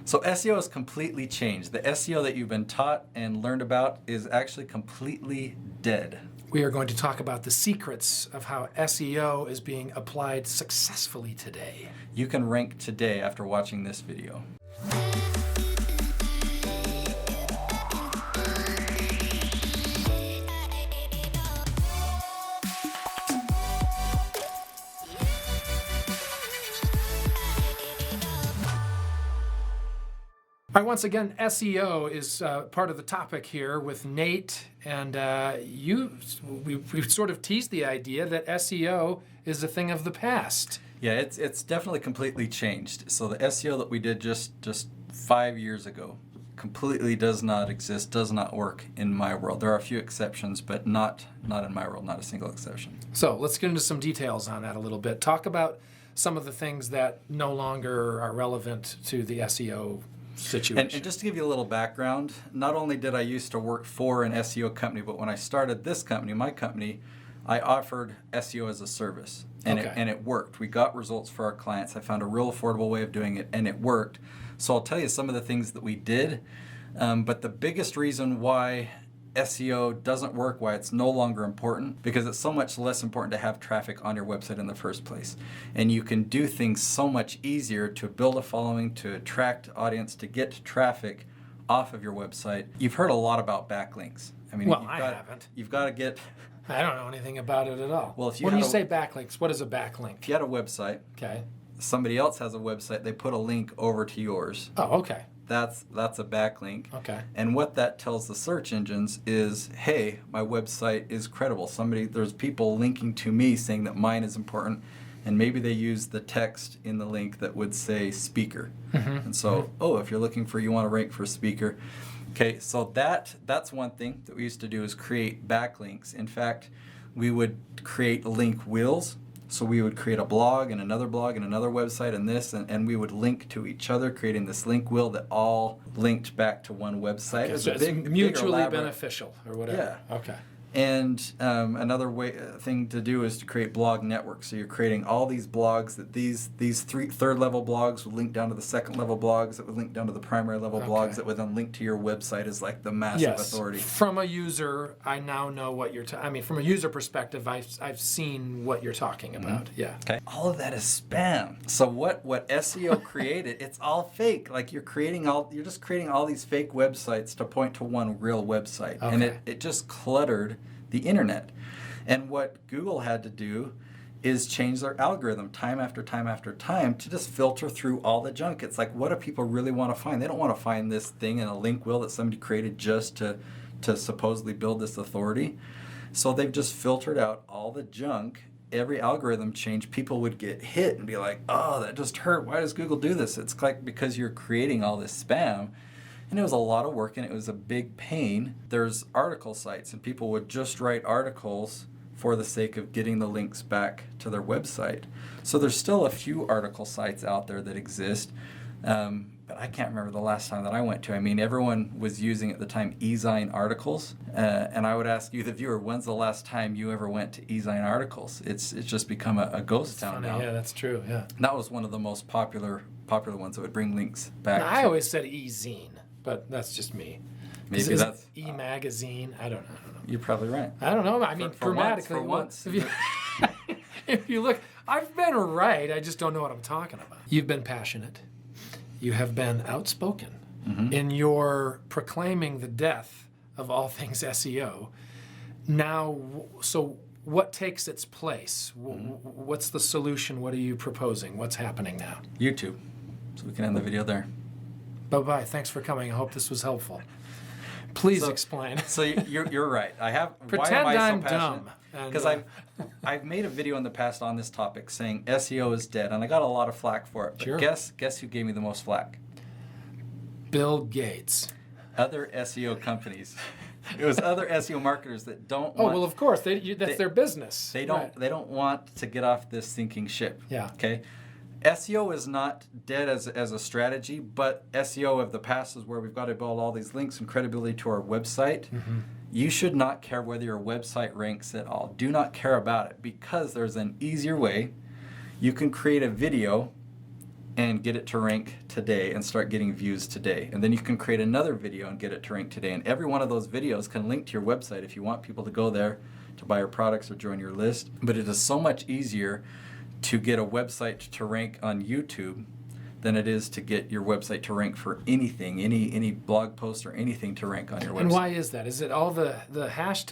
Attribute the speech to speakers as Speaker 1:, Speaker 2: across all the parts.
Speaker 1: So SEO has completely changed. The SEO that you've been taught and learned about is actually completely dead.
Speaker 2: We are going to talk about the secrets of how SEO is being applied successfully today.
Speaker 1: You can rank today after watching this video.
Speaker 2: All right, once again, SEO is part of the topic here with Nate, and we've sort of teased the idea that SEO is a thing of the past.
Speaker 1: Yeah, it's definitely completely changed. So the SEO that we did just 5 years ago completely does not exist, does not work in my world. There are a few exceptions, but not in my world, not a single exception.
Speaker 2: So let's get into some details on that a little bit. Talk about some of the things that no longer are relevant to the SEO situation.
Speaker 1: And just to give you a little background, not only did I used to work for an SEO company, but when I started this company, my company, I offered SEO as a service. And,
Speaker 2: Okay.
Speaker 1: it worked. We got results for our clients. I found a real affordable way of doing it, and it worked. So I'll tell you some of the things that we did. But the biggest reason why SEO doesn't work, why it's no longer important, because it's so much less important to have traffic on your website in the first place. And you can do things so much easier to build a following, to attract audience, to get traffic off of your website. You've heard a lot about backlinks. I mean,
Speaker 2: Well, I haven't.
Speaker 1: You've got to get...
Speaker 2: I don't know anything about it at all.
Speaker 1: Well, if you
Speaker 2: when
Speaker 1: had
Speaker 2: you
Speaker 1: a-
Speaker 2: say backlinks, what is a backlink?
Speaker 1: If you had a website,
Speaker 2: Okay.
Speaker 1: somebody else has a website, they put a link over to yours.
Speaker 2: Oh, okay.
Speaker 1: That's a backlink.
Speaker 2: Okay.
Speaker 1: And what that tells the search engines is, hey, my website is credible. There's people linking to me saying that mine is important, and maybe they use the text in the link that would say speaker. And so, if you're looking you want to rank for speaker. Okay, so that's one thing that we used to do is create backlinks. In fact, we would create link wheels. So we would create a blog and another website and this, and we would link to each other, creating this link wheel that all linked back to one website.
Speaker 2: Okay,
Speaker 1: It was
Speaker 2: so
Speaker 1: a
Speaker 2: it's
Speaker 1: big,
Speaker 2: mutually
Speaker 1: elaborate-
Speaker 2: beneficial or whatever.
Speaker 1: Yeah.
Speaker 2: Okay.
Speaker 1: And another thing to do is to create blog networks. So you're creating all these blogs that these third level blogs would link down to the second level blogs that would link down to the primary level blogs that would then link to your website as like the massive authority.
Speaker 2: From a user, I now know what you're from a user perspective, I've seen what you're talking about. Yeah.
Speaker 1: Okay. All of that is spam. So what SEO created, it's all fake. Like you're just creating all these fake websites to point to one real website.
Speaker 2: Okay.
Speaker 1: And it just cluttered the internet. And what Google had to do is change their algorithm time after time after time to just filter through all the junk. It's like, what do people really want to find? They don't want to find this thing in a link wheel that somebody created just to supposedly build this authority. So they've just filtered out all the junk. Every algorithm change, people would get hit and be like, oh, that just hurt. Why does Google do this? It's like because you're creating all this spam. And it was a lot of work and it was a big pain. There's article sites and people would just write articles for the sake of getting the links back to their website. So there's still a few article sites out there that exist. But I can't remember the last time that I went to. I mean, everyone was using at the time eZine articles. And I would ask you, the viewer, when's the last time you ever went to eZine articles? It's just become a ghost town now.
Speaker 2: Yeah, that's true. Yeah.
Speaker 1: And that was one of the most popular ones that would bring links back.
Speaker 2: Now, I always said eZine, but that's just me.
Speaker 1: Maybe that's
Speaker 2: e-magazine. I don't know.
Speaker 1: You're probably right.
Speaker 2: I don't know. I mean,
Speaker 1: For
Speaker 2: grammatically,
Speaker 1: once.
Speaker 2: if you look, I've been right. I just don't know what I'm talking about. You've been passionate. You have been outspoken in your proclaiming the death of all things SEO. Now, so what takes its place? What's the solution? What are you proposing? What's happening now?
Speaker 1: YouTube. So we can end the video there.
Speaker 2: Bye-bye. Thanks for coming. I hope this was helpful. Please explain.
Speaker 1: So you're right. I have.
Speaker 2: Pretend
Speaker 1: why am I
Speaker 2: I'm
Speaker 1: so passionate?
Speaker 2: dumb.
Speaker 1: Because I've made a video in the past on this topic saying SEO is dead, and I got a lot of flack for it. But
Speaker 2: Sure.
Speaker 1: guess who gave me the most flack?
Speaker 2: Bill Gates.
Speaker 1: Other SEO companies. It was other SEO marketers that don't.
Speaker 2: Oh,
Speaker 1: want,
Speaker 2: well, of course. That's their business.
Speaker 1: They don't.
Speaker 2: Right.
Speaker 1: They don't want to get off this sinking ship.
Speaker 2: Yeah.
Speaker 1: Okay. SEO is not dead as a strategy, but SEO of the past is where we've got to build all these links and credibility to our website. You should not care whether your website ranks at all. Do not care about it because there's an easier way. You can create a video and get it to rank today and start getting views today. And then you can create another video and get it to rank today. And every one of those videos can link to your website if you want people to go there to buy your products or join your list. But it is so much easier to get a website to rank on YouTube than it is to get your website to rank for anything, any blog post or anything to rank on your website.
Speaker 2: And why is that? Is it all the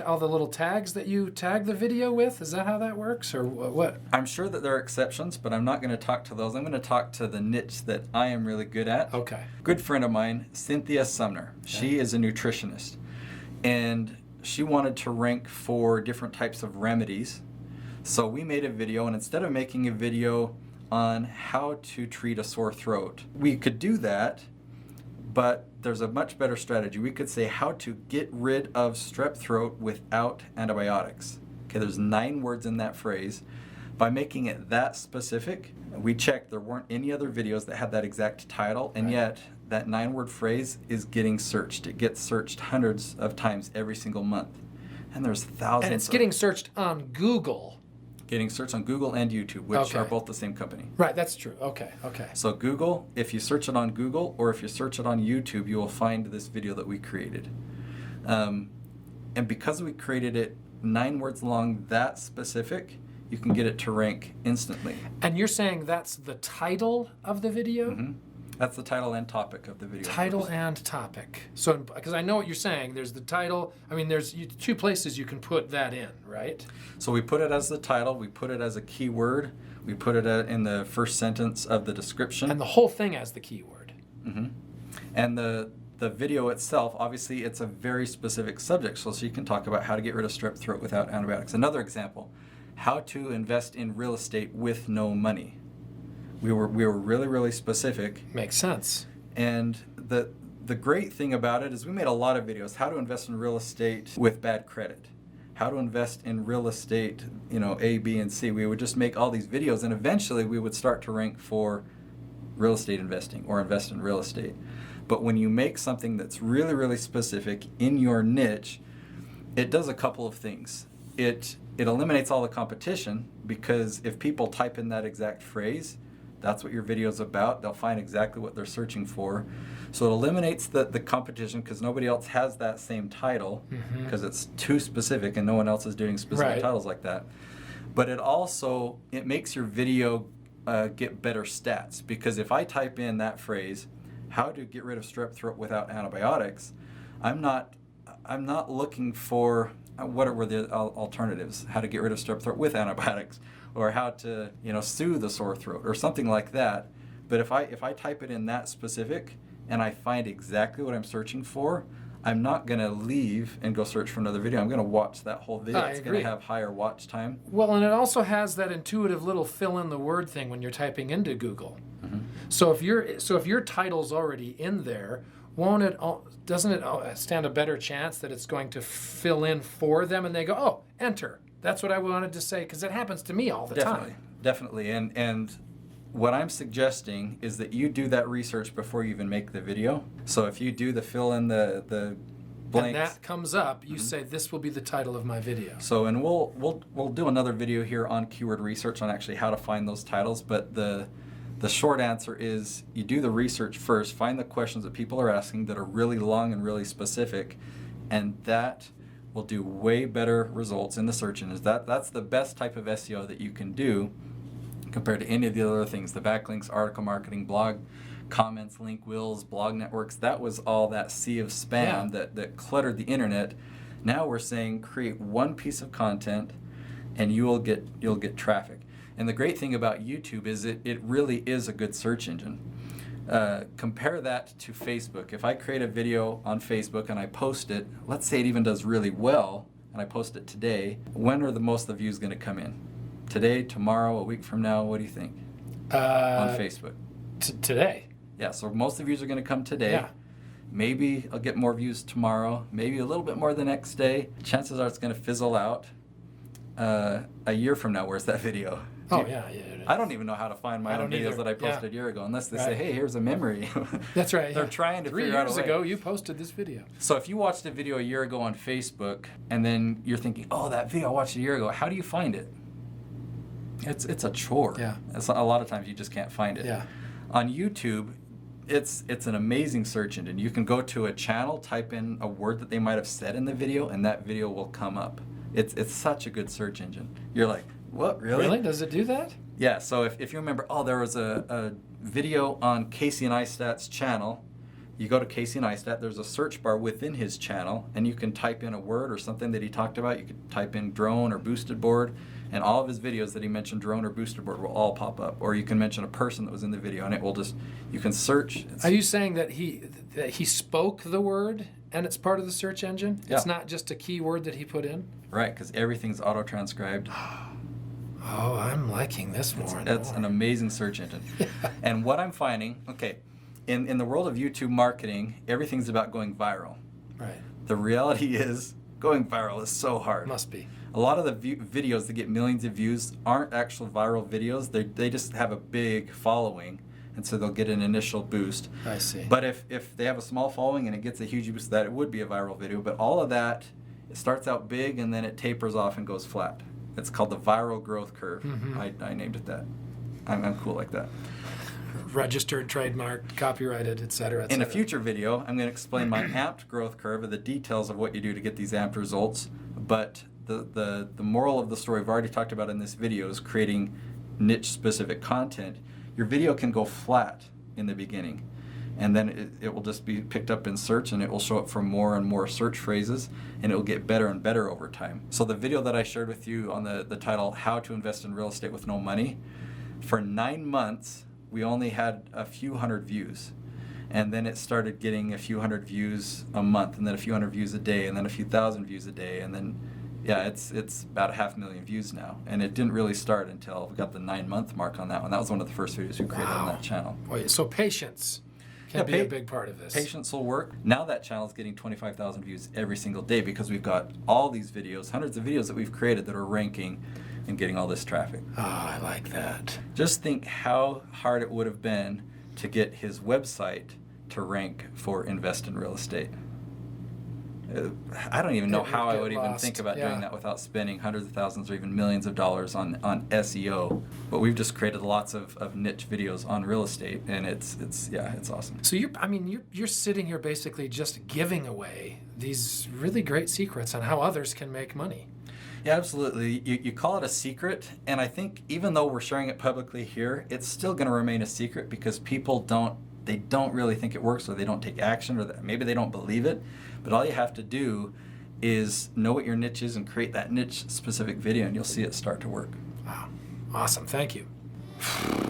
Speaker 2: all the little tags that you tag the video with? Is that how that works, or what?
Speaker 1: I'm sure that there are exceptions, but I'm not going to talk to those. I'm going to talk to the niche that I am really good at.
Speaker 2: Okay.
Speaker 1: Good friend of mine, Cynthia Sumner. Okay. She is a nutritionist, and she wanted to rank for different types of remedies. So we made a video, and instead of making a video on how to treat a sore throat, we could do that, but there's a much better strategy. We could say how to get rid of strep throat without antibiotics. Okay, there's 9 words in that phrase. By making it that specific, we checked there weren't any other videos that had that exact title, and yet that 9-word phrase is getting searched. It gets searched hundreds of times every single month. And there's thousands.
Speaker 2: And it's getting searched on Google.
Speaker 1: Getting searched on Google and YouTube, which are both the same company.
Speaker 2: Right, that's true. Okay.
Speaker 1: So Google, if you search it on Google or if you search it on YouTube, you will find this video that we created. And because we created it 9 words long, that specific, you can get it to rank instantly.
Speaker 2: And you're saying that's the title of the video?
Speaker 1: Mm-hmm. That's the title and topic of the video.
Speaker 2: Title and topic. So, because I know what you're saying, there's the title. I mean, there's 2 places you can put that in, right?
Speaker 1: So we put it as the title. We put it as a keyword. We put it in the first sentence of the description.
Speaker 2: And the whole thing as the keyword.
Speaker 1: Mm-hmm. And the video itself, obviously, it's a very specific subject. So you can talk about how to get rid of strep throat without antibiotics. Another example, how to invest in real estate with no money. We were really, really specific.
Speaker 2: Makes sense.
Speaker 1: And the great thing about it is we made a lot of videos. How to invest in real estate with bad credit. How to invest in real estate, A, B, and C. We would just make all these videos, and eventually we would start to rank for real estate investing or invest in real estate. But when you make something that's really, really specific in your niche, it does a couple of things. It eliminates all the competition, because if people type in that exact phrase, that's what your video is about. They'll find exactly what they're searching for. So it eliminates the competition, because nobody else has that same title, because it's too specific and no one else is doing specific titles like that. But it makes your video get better stats, because if I type in that phrase, how to get rid of strep throat without antibiotics, I'm not looking for what were the alternatives, how to get rid of strep throat with antibiotics, or how to soothe the sore throat or something like that. But if I type it in that specific and I find exactly what I'm searching for, I'm not going to leave and go search for another video. I'm going to watch that whole video. It's going to have higher watch time.
Speaker 2: Well, and it also has that intuitive little fill in the word thing when you're typing into Google. So if your title's already in there, doesn't it stand a better chance that it's going to fill in for them, and they go, oh, enter. That's what I wanted to say, because it happens to me all the time.
Speaker 1: Definitely. And what I'm suggesting is that you do that research before you even make the video. So if you do the fill in the blanks,
Speaker 2: and that comes up, you say this will be the title of my video.
Speaker 1: So, and we'll do another video here on keyword research on actually how to find those titles, but the short answer is you do the research first, find the questions that people are asking that are really long and really specific, and that will do way better results in the search engines. That's the best type of SEO that you can do compared to any of the other things, the backlinks, article marketing, blog comments, link wheels, blog networks. That was all that sea of spam that cluttered the internet. Now we're saying create one piece of content and you'll get traffic. And the great thing about YouTube is it really is a good search engine. Compare that to Facebook. If I create a video on Facebook and I post it, let's say it even does really well, and I post it today, when are the most of the views going to come in? Today, tomorrow, a week from now? What do you think? On Facebook.
Speaker 2: Today.
Speaker 1: Yeah, so most of the views are going to come today.
Speaker 2: Yeah.
Speaker 1: Maybe I'll get more views tomorrow, maybe a little bit more the next day. Chances are it's going to fizzle out. A year from now, where's that video?
Speaker 2: Yeah.
Speaker 1: I don't even know how to find my own videos that I posted a year ago, unless they say, hey, here's a memory.
Speaker 2: That's right.
Speaker 1: They're trying to figure out a way.
Speaker 2: 3 years ago, you posted this video.
Speaker 1: So if you watched a video a year ago on Facebook, and then you're thinking, oh, that video I watched a year ago, how do you find it? It's a chore.
Speaker 2: Yeah.
Speaker 1: A lot of times you just can't find it.
Speaker 2: Yeah.
Speaker 1: On YouTube, it's an amazing search engine. You can go to a channel, type in a word that they might have said in the video, and that video will come up. It's such a good search engine. You're like, what, really?
Speaker 2: Really? Does it do that?
Speaker 1: Yeah, so if you remember, there was a video on Casey and Eistat's channel. You go to Casey and Eistat, there's a search bar within his channel, and you can type in a word or something that he talked about. You could type in drone or boosted board, and all of his videos that he mentioned drone or boosted board will all pop up. Or you can mention a person that was in the video, and it will just, you can search.
Speaker 2: Are you saying that he spoke the word and it's part of the search engine?
Speaker 1: Yeah.
Speaker 2: It's not just a keyword that he put in?
Speaker 1: Right, because everything's auto-transcribed.
Speaker 2: Oh, I'm liking this more and
Speaker 1: That's
Speaker 2: more.
Speaker 1: an amazing search engine. And what I'm finding, okay, in the world of YouTube marketing, everything's about going viral.
Speaker 2: Right.
Speaker 1: The reality is, going viral is so hard.
Speaker 2: Must be.
Speaker 1: A lot of the videos that get millions of views aren't actual viral videos. They just have a big following, and so they'll get an initial boost.
Speaker 2: I see.
Speaker 1: But if they have a small following and it gets a huge boost, that it would be a viral video. But all of that, it starts out big and then it tapers off and goes flat. It's called the viral growth curve.
Speaker 2: Mm-hmm.
Speaker 1: I named it that. I'm cool like that.
Speaker 2: Registered, trademarked, copyrighted, et cetera, et
Speaker 1: In a
Speaker 2: cetera.
Speaker 1: future video, I'm going to explain my amped growth curve and the details of what you do to get these amped results. But the moral of the story I've already talked about in this video is creating niche-specific content. Your video can go flat in the beginning, and then it will just be picked up in search, and it will show up for more and more search phrases, and it will get better and better over time. So the video that I shared with you on the title, How to Invest in Real Estate with No Money, for 9 months, we only had a few hundred views. And then it started getting a few hundred views a month, and then a few hundred views a day, and then a few thousand views a day, and then, yeah, it's about 500,000 views now. And it didn't really start until we got the 9-month mark on that one. That was one of the first videos we created on that channel.
Speaker 2: Boy, so patience can be a big part of this.
Speaker 1: Patience will work. Now that channel is getting 25,000 views every single day because we've got all these videos, hundreds of videos that we've created that are ranking and getting all this traffic.
Speaker 2: Oh, I like that.
Speaker 1: Just think how hard it would have been to get his website to rank for invest in real estate. I don't even know
Speaker 2: It would
Speaker 1: how I
Speaker 2: get
Speaker 1: would even
Speaker 2: lost.
Speaker 1: think about
Speaker 2: Yeah.
Speaker 1: doing that without spending hundreds of thousands or even millions of dollars on SEO. But we've just created lots of niche videos on real estate, and it's awesome.
Speaker 2: So you're sitting here basically just giving away these really great secrets on how others can make money.
Speaker 1: Yeah, absolutely. You call it a secret, and I think even though we're sharing it publicly here, it's still going to remain a secret because people don't really think it works, or they don't take action, or maybe they don't believe it. But all you have to do is know what your niche is and create that niche-specific video, and you'll see it start to work.
Speaker 2: Wow. Awesome. Thank you.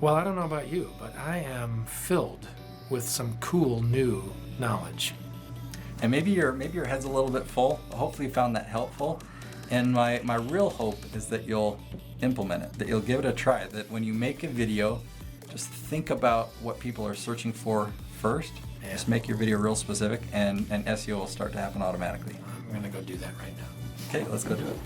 Speaker 2: Well, I don't know about you, but I am filled with some cool new knowledge.
Speaker 1: And maybe your head's a little bit full. Hopefully you found that helpful. And my real hope is that you'll implement it, that you'll give it a try, that when you make a video, just think about what people are searching for first.
Speaker 2: Yeah.
Speaker 1: Just make your video real specific, and SEO will start to happen automatically.
Speaker 2: I'm going to go do that right now.
Speaker 1: Okay, let's go do it.